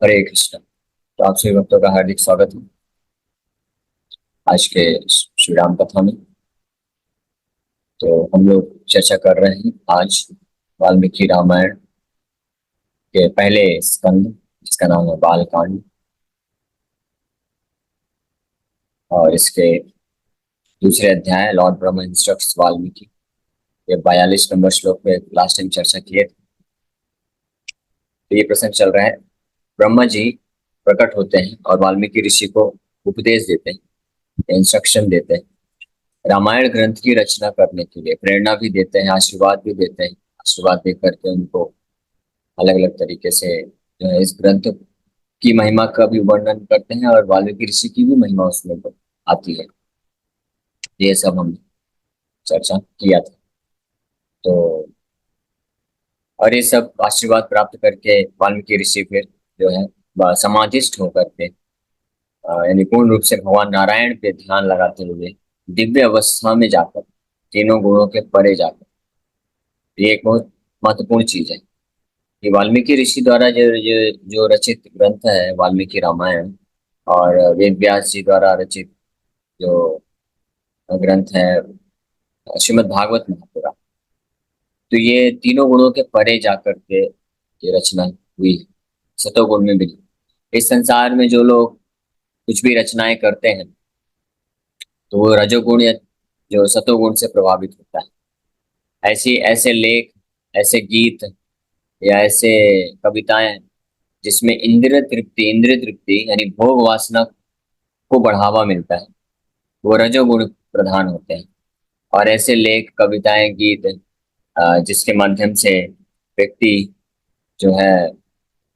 हरे कृष्ण। तो आप सभी भक्तों का हार्दिक स्वागत है आज के श्री राम कथा में। तो हम लोग चर्चा कर रहे हैं आज वाल्मीकि रामायण के पहले स्कंद, जिसका नाम है बालकांड। और इसके दूसरे अध्याय लॉर्ड ब्रह्मा इंस्ट्रक्ट्स वाल्मीकि, ये 42 नंबर श्लोक पे लास्ट टाइम चर्चा किए थे। तो ये प्रसंग चल रहा है। ब्रह्मा जी प्रकट होते हैं और वाल्मीकि ऋषि को उपदेश देते हैं, इंस्ट्रक्शन देते हैं, रामायण ग्रंथ की रचना करने के लिए प्रेरणा भी देते हैं, आशीर्वाद भी देते हैं। आशीर्वाद दे करके उनको अलग अलग तरीके से जो है इस ग्रंथ की महिमा का भी वर्णन करते हैं और वाल्मीकि ऋषि की भी महिमा उसमें आती है। ये सब हमने चर्चा किया था। तो और ये सब आशीर्वाद प्राप्त करके वाल्मीकि ऋषि फिर जो है समाधिस्थ होकर के यानी पूर्ण रूप से भगवान नारायण पे ध्यान लगाते हुए दिव्य अवस्था में जाकर, तीनों गुणों के परे जाकर, ये एक बहुत महत्वपूर्ण चीज है कि वाल्मीकि ऋषि द्वारा जो रचित ग्रंथ है वाल्मीकि रामायण, और वेद व्यास जी द्वारा रचित जो ग्रंथ है श्रीमद् भागवत महापुराण। तो ये तीनों गुणों के परे जाकर के ये रचना हुई है, सतोगुण में भी नहीं। इस संसार में जो लोग कुछ भी रचनाएं करते हैं तो वो रजोगुण या जो सतोगुण से प्रभावित होता है। ऐसी ऐसे लेख, ऐसे गीत या ऐसे कविताएं जिसमें इंद्रिय तृप्ति यानी भोग वासना को बढ़ावा मिलता है, वो रजोगुण प्रधान होते हैं। और ऐसे लेख, कविताएं, गीत जिसके माध्यम से व्यक्ति जो है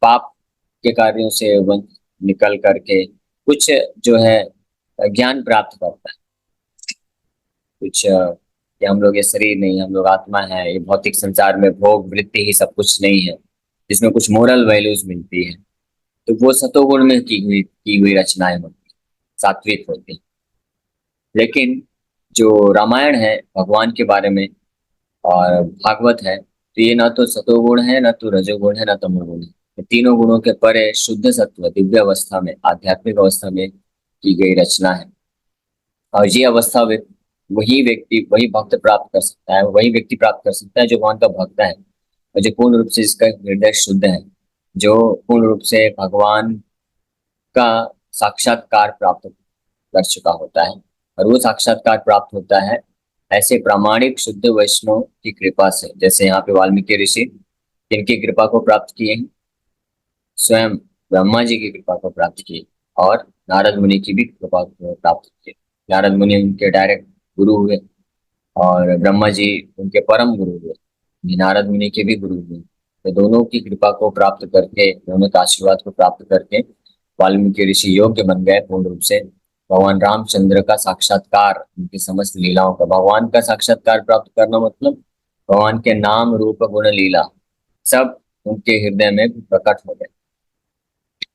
पाप के कार्यों से निकल करके कुछ जो है ज्ञान प्राप्त करता है। कुछ कि हम लोग ये शरीर नहीं, हम लोग आत्मा है, ये भौतिक संसार में भोग वृत्ति ही सब कुछ नहीं है, जिसमें कुछ मोरल वैल्यूज मिलती है। तो वो सतोगुण में की हुई रचनाएं होती हैं, सात्विक होती हैं। लेकिन जो रामायण है भगवान के बारे में और भागवत है, तो ये ना तो सतोगुण है, ना तो रजोगुण है, ना तमोगुण है। ये तीनों गुणों के परे शुद्ध सत्व, दिव्य अवस्था में, आध्यात्मिक अवस्था में की गई रचना है। और ये अवस्था वही भक्त प्राप्त कर सकता है, वही व्यक्ति प्राप्त कर सकता है जो भगवान का भक्त है और जो पूर्ण रूप से इसका हृदय शुद्ध है, जो पूर्ण रूप से भगवान का साक्षात्कार प्राप्त कर चुका होता है। और वो साक्षात्कार प्राप्त होता है ऐसे प्रामाणिक शुद्ध वैष्णव की कृपा से, जैसे यहाँ पे वाल्मीकि ऋषि इनकी कृपा को प्राप्त किए हैं, स्वयं ब्रह्मा जी की कृपा को प्राप्त किए और नारद मुनि की भी कृपा को प्राप्त किए। नारद मुनि उनके डायरेक्ट गुरु हुए और ब्रह्मा जी उनके परम गुरु हुए, नारद मुनि के भी गुरु हुए। तो दोनों की कृपा को प्राप्त करके, दोनों के आशीर्वाद को प्राप्त करके वाल्मीकि ऋषि योग्य बन गए पूर्ण रूप से भगवान रामचंद्र का साक्षात्कार, उनकी समस्त लीलाओं का, भगवान का साक्षात्कार प्राप्त करना मतलब भगवान के नाम रूप गुण लीला सब उनके हृदय में प्रकट हो गए।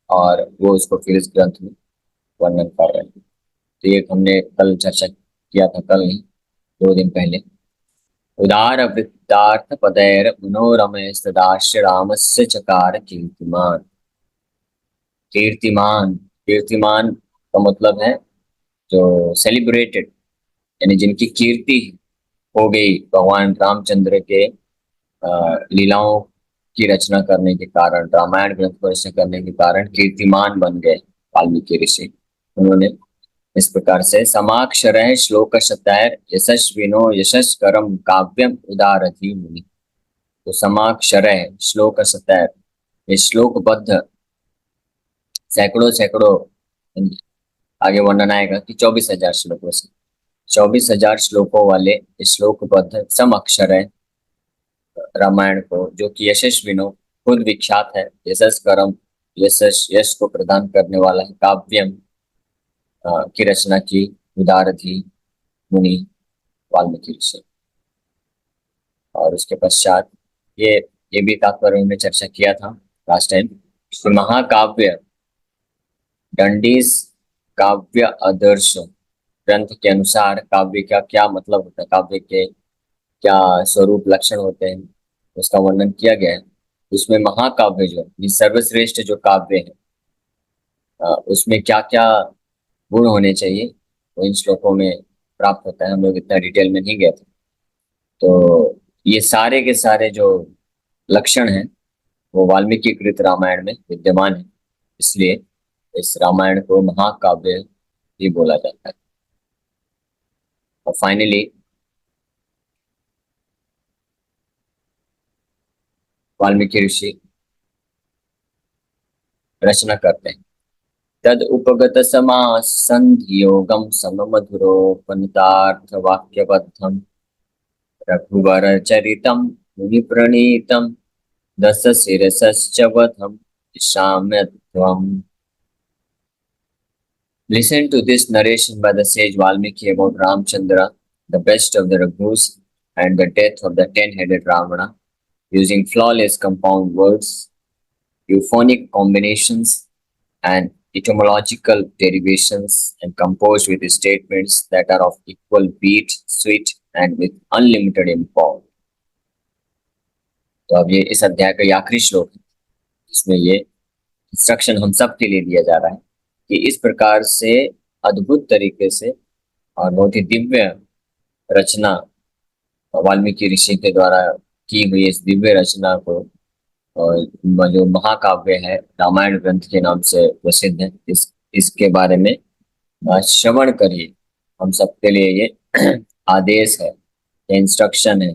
और वो उसको फिर इस ग्रंथ में वर्णन कर रहे हैं। तो ये हमने कल चर्चा किया था, कल नहीं 2 दिन पहले। उदार वृत्तार्थ पदैर मनोरमय सदाश्य रामस्य चकार कीर्तिमान। कीर्तिमान, कीर्तिमान का मतलब है जो सेलिब्रेटेड, यानी जिनकी कीर्ति हो गई भगवान रामचंद्र के लीलाओं की रचना करने के कारण, रामायण ग्रंथ को रचना करने के कारण कीर्तिमान बन गए वाल्मीकि ऋषि। उन्होंने इस प्रकार से समाक्षर श्लोक शतैर यशस्विनो यशस्करम काव्यम उदारथी मुनि। तो समाक्षर श्लोक शतैर, ये श्लोकबद्ध सैकड़ों सैकड़ों, आगे वर्णन आएगा कि 24,000 श्लोकों से, 24,000 श्लोकों वाले श्लोकबद्ध सम अक्षर है रामायण को, जो कि यशस्विनो खुद विख्यात है, यशस करम यश को प्रदान करने वाला है, काव्यम की रचना की उदारधि मुनि वाल्मीकि ऋषि। और उसके पश्चात ये ये भी तात्पर्य में चर्चा किया था लास्ट टाइम कि महाकाव्य दंडीस काव्य आदर्श ग्रंथ के अनुसार काव्य का क्या मतलब होता है, काव्य के क्या स्वरूप लक्षण होते हैं, उसका वर्णन किया गया है। उसमें महाकाव्य जो है, ये सर्वश्रेष्ठ जो काव्य है, उसमें क्या क्या गुण होने चाहिए वो इन श्लोकों में प्राप्त होता है। हम लोग इतना डिटेल में नहीं गए थे। तो ये सारे के सारे जो लक्षण हैं वो वाल्मीकि कृत रामायण में विद्यमान है, इसलिए इस रामायण को महाकाव्य भी बोला जाता है। और फाइनली वाल्मीकि ऋषि रचना करते हैं। तद उपगत समास संधि योगम सममधुरोपनतार्थ वाक्यबद्धम रघुवर चरितम मुनि प्रणीतम दस शिरसश्च वधम शाम्यध्वम्। Listen to this narration by the sage Valmiki about Ramchandra, the best of the Raghus, and the death of the ten-headed Ravana, using flawless compound words, euphonic combinations, and etymological derivations, and composed with statements that are of equal beat, sweet, and with unlimited import. तो अब ये इस अध्याय का ये आखिरी श्लोक है, जिसमें ये इंस्ट्रक्शन हम सब के लिए दिया जा रहा है कि इस प्रकार से अद्भुत तरीके से और बहुत ही दिव्य रचना वाल्मीकि ऋषि के द्वारा की हुई इस दिव्य रचना को, और जो महाकाव्य है रामायण ग्रंथ के नाम से प्रसिद्ध है, इसके बारे में श्रवण करिए। हम सबके लिए ये आदेश है, या इंस्ट्रक्शन है,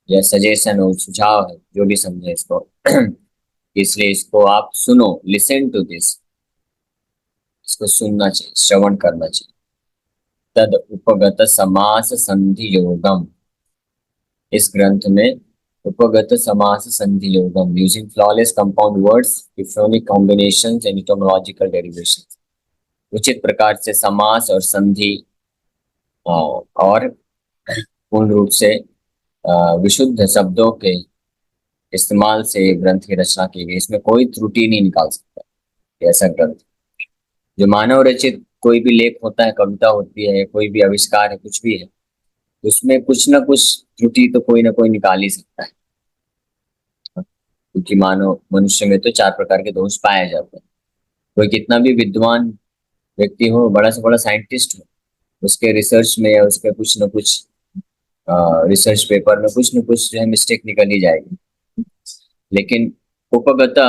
या सजेशन और सुझाव है, जो भी समझे इसको। इसलिए इसको आप सुनो, लिसन टू दिस, इसको सुनना चाहिए, श्रवण करना चाहिए। तद उपगत समास संधि योगम, इस ग्रंथ में उपगत समास संधि योगम, using flawless compound words, euphonic combinations and etymological derivations, उचित प्रकार से समास और संधि और पूर्ण रूप से विशुद्ध शब्दों के इस्तेमाल से ग्रंथ की रचना की गई। इसमें कोई त्रुटि नहीं निकाल सकता। ऐसा ग्रंथ जो मानव रचित कोई भी लेख होता है, कविता होती है, कोई भी आविष्कार है, कुछ भी है, उसमें कुछ ना कुछ त्रुटि तो कोई ना कोई निकाल ही सकता है, क्योंकि मानव मनुष्य में तो चार प्रकार के दोष पाए जाते हैं। कोई कितना भी विद्वान व्यक्ति हो, बड़ा से बड़ा साइंटिस्ट हो, उसके रिसर्च में या उसके कुछ न कुछ रिसर्च पेपर में कुछ न कुछ जो है मिस्टेक निकल ही जाएगी। लेकिन उपगता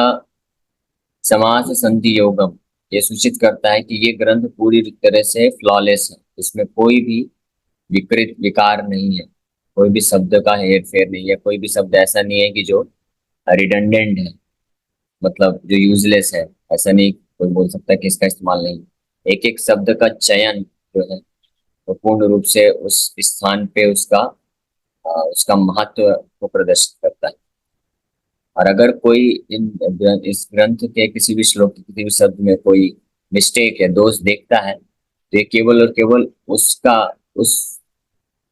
समास संधि योगम ये सूचित करता है कि ये ग्रंथ पूरी तरह से फ्लॉलेस है, इसमें कोई भी विकृत विकार नहीं है, कोई भी शब्द का हेर फेर नहीं है, कोई भी शब्द ऐसा नहीं है कि जो रिडंडेंट है, मतलब जो यूजलेस है। ऐसा नहीं कोई बोल सकता कि इसका इस्तेमाल नहीं। एक एक शब्द का चयन जो है वो पूर्ण रूप से उस स्थान पे उसका महत्व को प्रदर्शित करता है। और अगर कोई इस ग्रंथ के किसी भी श्लोक के किसी भी शब्द में कोई मिस्टेक या दोष देखता है, तो ये केवल और केवल उस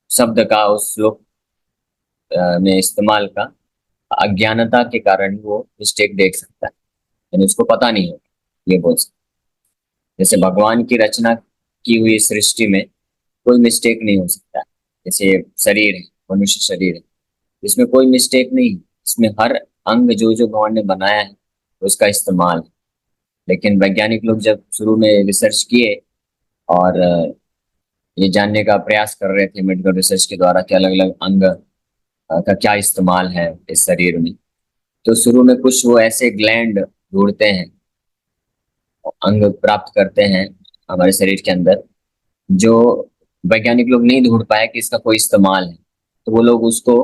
शब्द का, उस श्लोक में इस्तेमाल का अज्ञानता के कारण वो मिस्टेक देख सकता है, यानी उसको पता नहीं होगा, ये बोल सकता। जैसे भगवान की रचना की हुई सृष्टि में कोई मिस्टेक नहीं हो सकता। जैसे शरीर है, मनुष्य शरीर है, इसमें कोई मिस्टेक नहीं, इसमें हर अंग जो जो भगवान ने बनाया है उसका इस्तेमाल है। लेकिन वैज्ञानिक लोग जब शुरू में रिसर्च किए और ये जानने का प्रयास कर रहे थे मेडिकल रिसर्च के द्वारा कि अलग अलग अंग का क्या इस्तेमाल है इस शरीर में, तो शुरू में कुछ वो ऐसे ग्लैंड ढूंढते हैं, अंग प्राप्त करते हैं हमारे शरीर के अंदर, जो वैज्ञानिक लोग नहीं ढूंढ पाए कि इसका कोई इस्तेमाल है, तो वो लोग उसको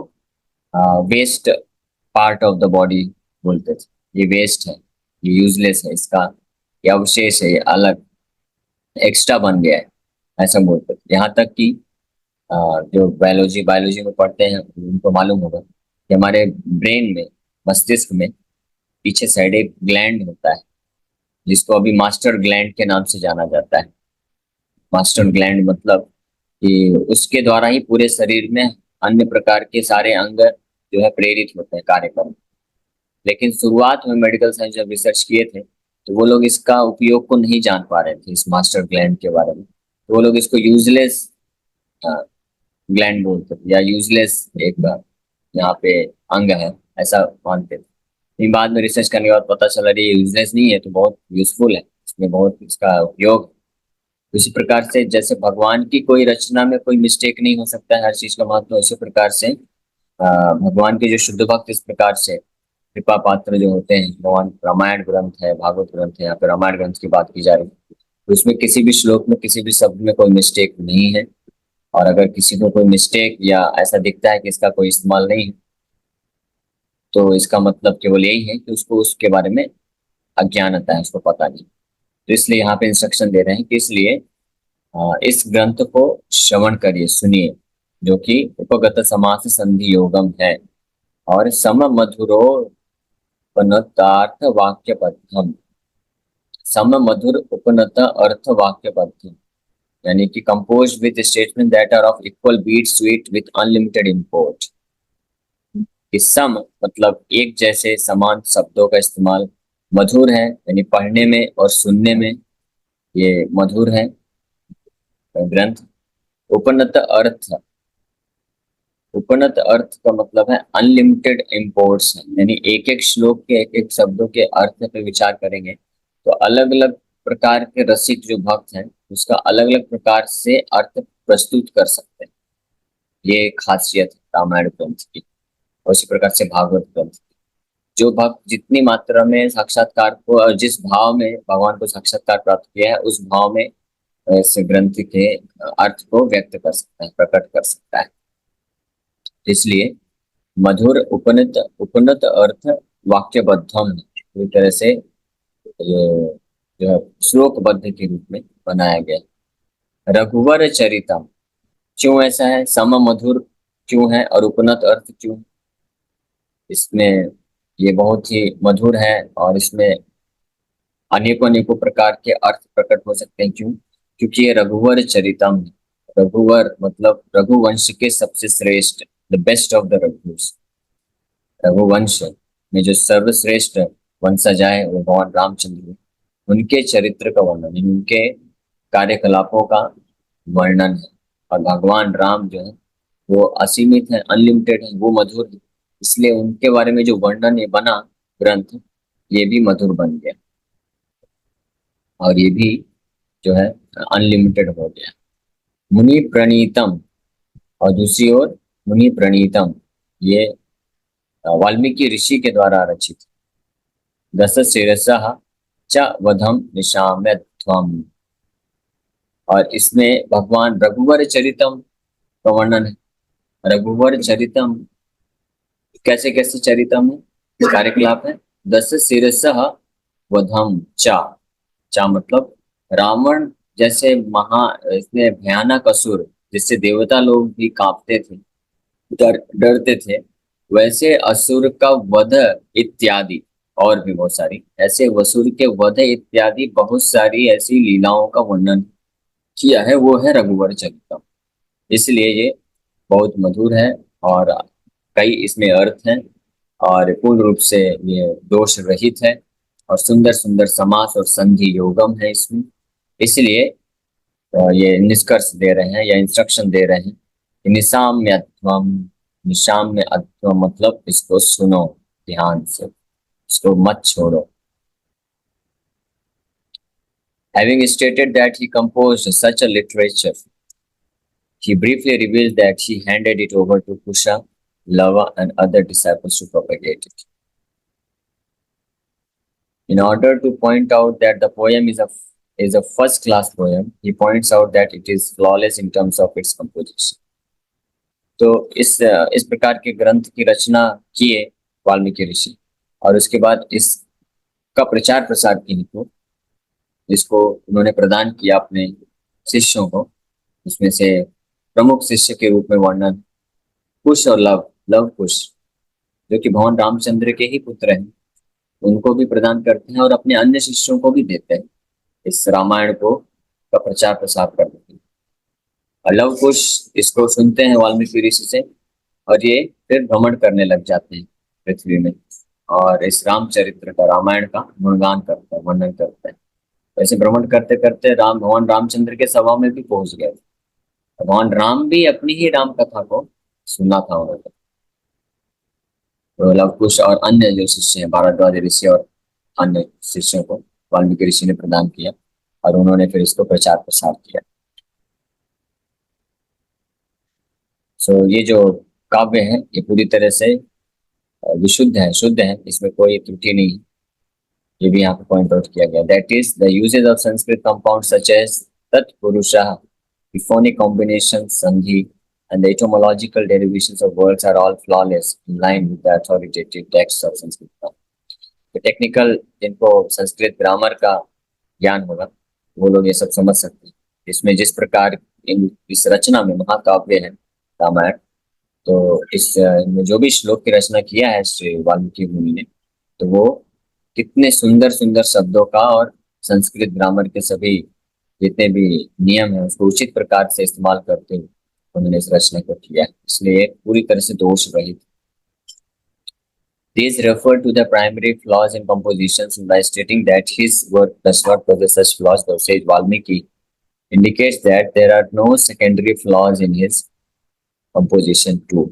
west part of the body बोलते थे। ये वेस्ट है, ये यूजलेस है, इसका ये अवशेष है, ये अलग एक्स्ट्रा बन गया है, ऐसा बोलते थे। यहाँ तक कि जो बायोलॉजी में पढ़ते हैं उनको मालूम होगा कि हमारे ब्रेन में, मस्तिष्क में पीछे साइड एक ग्लैंड होता है, जिसको अभी मास्टर ग्लैंड के नाम से जाना जाता है। मास्टर ग्लैंड मतलब कि उसके द्वारा ही पूरे शरीर में अन्य प्रकार के सारे अंग जो है प्रेरित होते हैं कार्य करने। लेकिन शुरुआत में मेडिकल साइंस जब रिसर्च किए थे तो वो लोग इसका उपयोग को नहीं जान पा रहे थे, इस मास्टर ग्लैंड के बारे में। तो वो लोग इसको यूजलेस ग्लैंड बोलते थे, या यूजलेस एक यहाँ पे अंग है, ऐसा मानते थे। इन बाद में रिसर्च करने के बाद पता चला ये यूजलेस नहीं है, तो बहुत यूजफुल है, इसमें बहुत इसका उपयोग। उसी प्रकार से जैसे भगवान की कोई रचना में कोई मिस्टेक नहीं हो सकता है, हर चीज का महत्व, उसी प्रकार से भगवान के जो शुद्ध भक्त इस प्रकार से कृपा पात्र जो होते हैं, भगवान रामायण ग्रंथ है, भागवत ग्रंथ है, या फिर रामायण ग्रंथ की बात की जा रही है, तो उसमें किसी भी श्लोक में किसी भी शब्द में कोई मिस्टेक नहीं है। और अगर किसी को कोई मिस्टेक या ऐसा दिखता है कि इसका कोई इस्तेमाल नहीं है, तो इसका मतलब केवल यही है कि उसको उसके बारे में अज्ञानता है, उसको पता नहीं। तो इसलिए यहाँ पे इंस्ट्रक्शन दे रहे हैं कि इसलिए इस ग्रंथ को श्रवण करिए, सुनिए, जो कि उपगत समास संधि योगम है और सम मधुरो उपनतार्थ वाक्य बद्धम। सम मधुर उपनत अर्थ वाक्य बद्धम यानी कि compose with statement that are of equal beat sweet with unlimited import. इस सम मतलब एक जैसे समान शब्दों का इस्तेमाल, मधुर है यानी पढ़ने में और सुनने में ये मधुर है ग्रंथ। उपनत अर्थ, उपनत अर्थ का मतलब है अनलिमिटेड इंपोर्ट्स, यानी एक एक श्लोक के एक एक शब्दों के अर्थ पे विचार करेंगे तो अलग अलग प्रकार के रसिक जो भक्त हैं उसका अलग अलग प्रकार से अर्थ प्रस्तुत कर सकते हैं। ये खासियत है रामायण ग्रंथ की। और इसी प्रकार से भागवत ग्रंथ की, जो भक्त जितनी मात्रा में साक्षात्कार को और जिस भाव में भगवान को साक्षात्कार प्राप्त किया है उस भाव में इस ग्रंथ के अर्थ को व्यक्त कर सकता है, प्रकट कर सकता है। इसलिए मधुर उपनित उपनत अर्थ वाक्यबद्धम पूरी तरह से ये जो है श्लोकबद्ध के रूप में बनाया गया। रघुवर चरितम, क्यों ऐसा है, सम मधुर क्यों है और उपनत अर्थ क्यों? इसमें ये बहुत ही मधुर है और इसमें अनेकों अनेकों प्रकार के अर्थ प्रकट हो सकते हैं। क्यों? क्योंकि ये रघुवर चरितम है। रघुवर मतलब रघुवंश के सबसे श्रेष्ठ, the best of the Raghuvansh. Raghuvansh में जो सर्वश्रेष्ठ वंशज आए वो भगवान रामचंद्र, उनके चरित्र का वर्णन, उनके कार्यकलापों का वर्णन है। और भगवान राम जो है वो असीमित है, अनलिमिटेड है, वो मधुर है। इसलिए उनके बारे में जो वर्णन ये बना ग्रंथ, ये भी मधुर बन गया और ये भी जो है अनलिमिटेड हो गया। मुनि प्रणीतम, और दूसरी ओर मुनि प्रणीतम ये वाल्मीकि ऋषि के द्वारा रचित। दस शिरसः च वधम निशाम्यध्वम, और इसमें भगवान रघुवर चरितम का वर्णन है। रघुवर चरितम कैसे कैसे चरितम है, कार्यकलाप है। दस शिरसः वधम चा, चा मतलब रावण जैसे महा इसमें भयानक असुर जिससे देवता लोग भी कांपते थे, डरते थे, वैसे असुर का वध इत्यादि, और भी बहुत सारी ऐसे असुर के वध इत्यादि बहुत सारी ऐसी लीलाओं का वर्णन किया है, वो है रघुवर चरितम। इसलिए ये बहुत मधुर है और कई इसमें अर्थ हैं और पूर्ण रूप से ये दोष रहित है और सुंदर सुंदर समास और संधि योगम है इसमें। इसलिए ये निष्कर्ष दे रहे हैं या इंस्ट्रक्शन दे रहे हैं कि निशाम्यध्वम, निशाम्य अध्वम मतलब इसको सुनो ध्यान से, इसको मत छोड़ो। Having stated that he composed such a literature, he briefly revealed that he handed it over to Kusha, Lava, and other disciples to propagate it. In order to point out that the poem is a first-class poem, he points out that it is flawless in terms of its composition. तो इस प्रकार के ग्रंथ की रचना किए वाल्मीकि ऋषि और उसके बाद इसका प्रचार प्रसार की हेतु इसको उन्होंने प्रदान किया अपने शिष्यों को। उसमें से प्रमुख शिष्य के रूप में वर्णन कुश और लव कुश, जो कि भगवान रामचंद्र के ही पुत्र हैं, उनको भी प्रदान करते हैं और अपने अन्य शिष्यों को भी देते हैं इस रामायण को का प्रचार प्रसार करने के लिए। और लव कुश इसको सुनते हैं वाल्मीकि ऋषि से और ये फिर भ्रमण करने लग जाते हैं पृथ्वी में और इस रामचरित्र का, रामायण का गुणगान करते हैं, वर्णन करते हैं। ऐसे भ्रमण करते करते भगवान रामचंद्र के सभा में भी पहुंच गए। भगवान राम भी अपनी ही राम कथा को सुना था उन्होंने। तो लव कुश और अन्य जो शिष्य हैं, भारद्वाज ऋषि और अन्य शिष्यों को वाल्मीकि ऋषि ने प्रदान किया और उन्होंने फिर इसको प्रचार प्रसार किया। सो ये जो काव्य है ये पूरी तरह से विशुद्ध है, शुद्ध है, इसमें कोई त्रुटि नहीं है। ये भी यहाँ पे पॉइंट आउट किया गया। That is the usage of Sanskrit compound such as तत्पुरुषः, the phonic combinations, sandhi, and the etymological derivations of words are all flawless in line with the authoritative texts of Sanskrit grammar. तो technical जिनको Sanskrit grammar का ज्ञान होगा वो लोग ये सब समझ सकते हैं। इसमें जिस प्रकार इस रचना में महाकाव्य है रामायण, तो इस में जो भी श्लोक की रचना किया है श्री वाल्मीकि मुनि ने, तो वो कितने सुंदर सुंदर शब्दों का और संस्कृत ग्रामर के सभी जितने भी नियम है उसको उचित प्रकार से इस्तेमाल करते हुए उन्होंने इस रचना को किया है, इसलिए पूरी तरह से दोष रहित। These refer to the primary flaws in compositions, and by stating that his work does not possess such flaws, the sage Valmiki indicates that there are no secondary flaws in his composition too.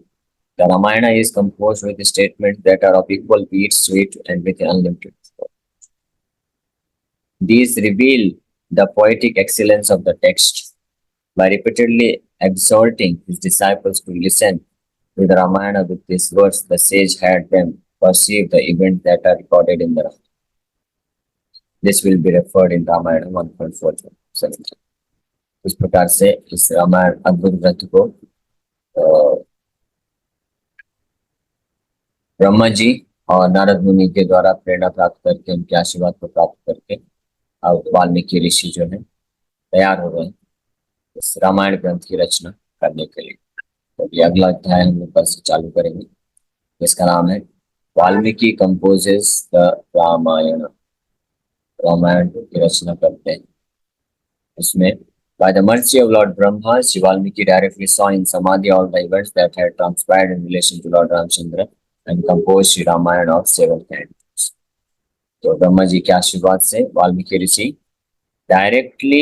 The Ramayana is composed with statements that are of equal beat, sweet, and with unlimited flow. These reveal the poetic excellence of the text. By repeatedly exhorting his disciples to listen to the Ramayana with these words, the sage had them perceive the events that are recorded in the Ramayana. This will be referred in Ramayana 1.4. इस प्रकार से इस रामायण अद्भुत ग्रंथ को ब्रह्मा जी और नारद मुनि के द्वारा प्रेरणा प्राप्त करके, उनके आशीर्वाद को प्राप्त करके अब वाल्मीकि ऋषि जो है तैयार हो गए इस रामायण ग्रंथ की रचना करने के लिए। तो ये अगला अध्याय हम लोग कल से चालू करेंगे, इसका नाम है वाल्मीकि कंपोजेस द रामायण। रामायण की रचना करते हैं। इसमें by the mercy of Lord Brahma, Sri Valmiki directly saw in Samadhi all the events that had transpired in relation to Lord Ramchandra and composed Sri Ramayana of 7 cantos. तो ब्रह्मा जी के आशीर्वाद से वाल्मीकि ऋषि directly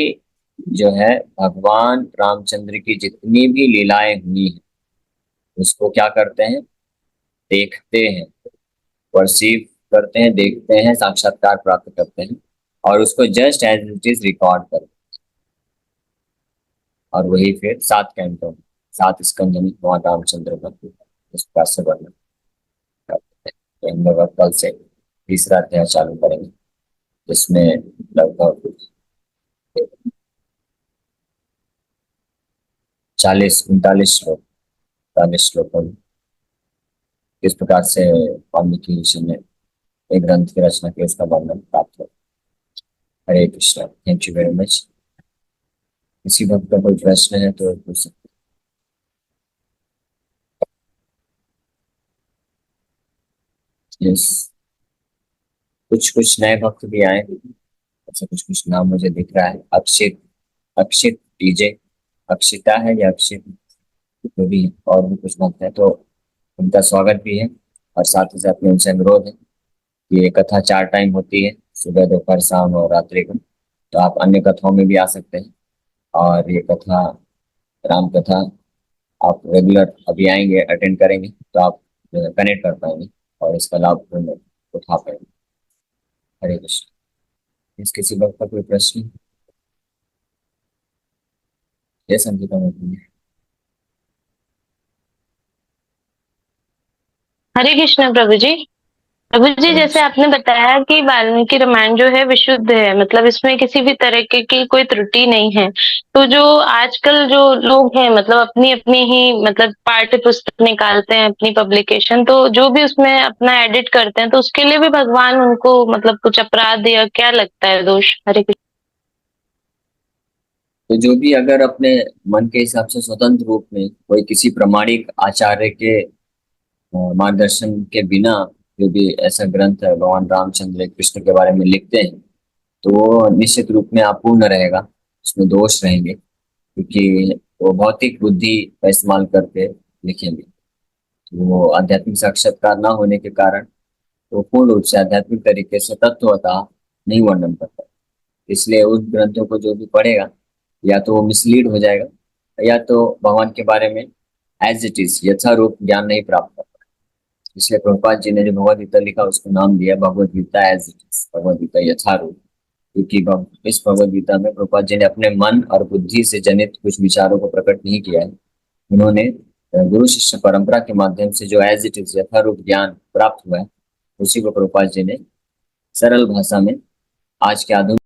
जो है भगवान रामचंद्र की जितनी भी लीलाएं हुई हैं उसको क्या करते हैं, देखते हैं, परसीव करते हैं, देखते हैं, साक्षात्कार प्राप्त करते हैं और उसको just as it is record करते हैं। और वही फिर 7 कैंटों 7 स्कंद में भगवान रामचंद्र का इस प्रकार से वर्णन करते हैं। तो हम लोग कल से तीसरा अध्याय चालू करेंगे, जिसमें लगभग 39 श्लोक 40 श्लोकों में किस प्रकार से वाल्मीकि ऋषि ने एक ग्रंथ की रचना की उसका वर्णन प्राप्त हो। Hare Krishna. Thank you very much. किसी भक्त का कोई प्रश्न है तो पूछ सकते हैं। यस, कुछ नए भक्त भी आए, ऐसा कुछ नाम मुझे दिख रहा है। अक्षित डीजे, अक्षिता है या अक्षित जो भी है, और भी कुछ भक्त है तो उनका स्वागत भी है। और साथ ही साथ में उनसे अनुरोध है कि ये कथा 4 टाइम होती है, सुबह, दोपहर, शाम और रात्रि को, तो आप अन्य कथाओं में भी आ सकते हैं। और ये कथा, राम कथा आप रेगुलर अभी आएंगे, अटेंड करेंगे तो आप कनेक्ट कर पाएंगे और इसका लाभ उठा पाएंगे। हरे कृष्ण। इस किसी बात का कोई प्रश्न? ये संगीता में हरे कृष्ण प्रभु जी। प्रभु जी, जैसे आपने बताया कि वाल्मीकि रामायण जो है विशुद्ध है, मतलब इसमें किसी भी तरह की कोई त्रुटि नहीं है। तो जो आजकल जो लोग हैं, मतलब अपनी अपनी ही मतलब पाठ्य पुस्तक निकालते हैं, अपनी पब्लिकेशन, तो जो भी उसमें अपना एडिट करते हैं, तो उसके लिए भी भगवान उनको मतलब कुछ अपराध या क्या लगता है दोष? हरे कृष्ण। तो जो भी अगर अपने मन के हिसाब से स्वतंत्र रूप में कोई किसी प्रमाणिक आचार्य के मार्गदर्शन के बिना जो भी ऐसा ग्रंथ है भगवान रामचंद्र कृष्ण के बारे में लिखते हैं, तो वो निश्चित रूप में अपूर्ण रहेगा, उसमें दोष रहेंगे, क्योंकि वो भौतिक बुद्धि का इस्तेमाल करके लिखेंगे। तो वो आध्यात्मिक साक्षात्कार ना होने के कारण वो पूर्ण रूप से आध्यात्मिक तरीके से तत्वतः नहीं वर्णन करता। इसलिए उस ग्रंथों को जो भी पढ़ेगा या तो वो मिसलीड हो जाएगा या तो भगवान के बारे में एज इट इज यथारूप ज्ञान नहीं प्राप्त कर। इसलिए प्रभुपाद जी ने जो भगवद गीता लिखा उसको नाम दिया Bhagavad Gita as it is, Bhagavad Gita यथारूप। क्योंकि इस भगवद गीता में प्रभुपाद जी ने अपने मन और बुद्धि से जनित कुछ विचारों को प्रकट नहीं किया है। उन्होंने गुरु शिष्य परंपरा के माध्यम से जो एज इट इज यथारूप ज्ञान प्राप्त हुआ है, उसी को प्रभुपाद जी ने सरल भाषा में आज के आधुनिक